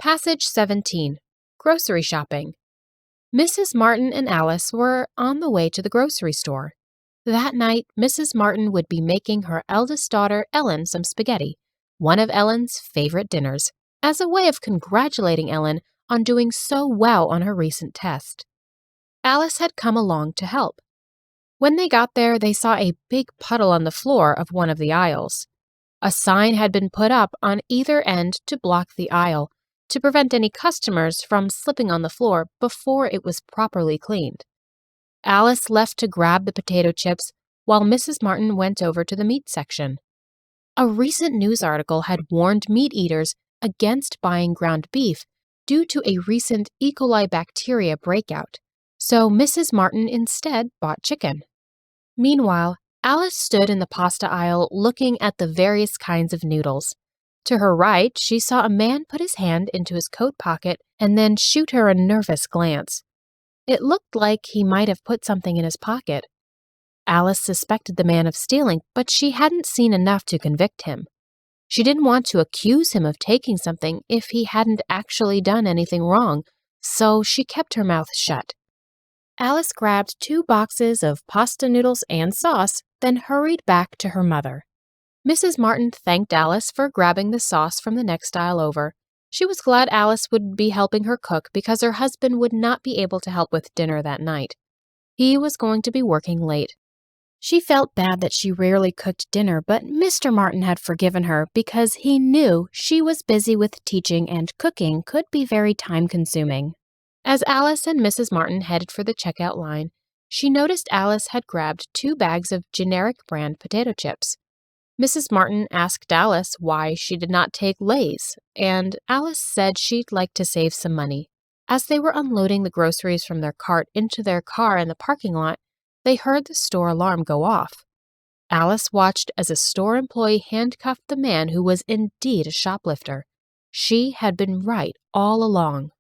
Passage 17. Grocery Shopping. Mrs. Martin and Alice were on the way to the grocery store. That night, Mrs. Martin would be making her eldest daughter, Ellen, some spaghetti, one of Ellen's favorite dinners, as a way of congratulating Ellen on doing so well on her recent test. Alice had come along to help. When they got there, they saw a big puddle on the floor of one of the aisles. A sign had been put up on either end to block the aisle, to prevent any customers from slipping on the floor before it was properly cleaned. Alice left to grab the potato chips while Mrs. Martin went over to the meat section. A recent news article had warned meat eaters against buying ground beef due to a recent E. coli bacteria breakout, so Mrs. Martin instead bought chicken. Meanwhile, Alice stood in the pasta aisle looking at the various kinds of noodles. To her right, she saw a man put his hand into his coat pocket and then shoot her a nervous glance. It looked like he might have put something in his pocket. Alice suspected the man of stealing, but she hadn't seen enough to convict him. She didn't want to accuse him of taking something if he hadn't actually done anything wrong, so she kept her mouth shut. Alice grabbed 2 boxes of pasta noodles and sauce, then hurried back to her mother. Mrs. Martin thanked Alice for grabbing the sauce from the next aisle over. She was glad Alice would be helping her cook because her husband would not be able to help with dinner that night. He was going to be working late. She felt bad that she rarely cooked dinner, but Mr. Martin had forgiven her because he knew she was busy with teaching and cooking could be very time-consuming. As Alice and Mrs. Martin headed for the checkout line, she noticed Alice had grabbed 2 bags of generic brand potato chips. Mrs. Martin asked Alice why she did not take Lay's, and Alice said she'd like to save some money. As they were unloading the groceries from their cart into their car in the parking lot, they heard the store alarm go off. Alice watched as a store employee handcuffed the man who was indeed a shoplifter. She had been right all along.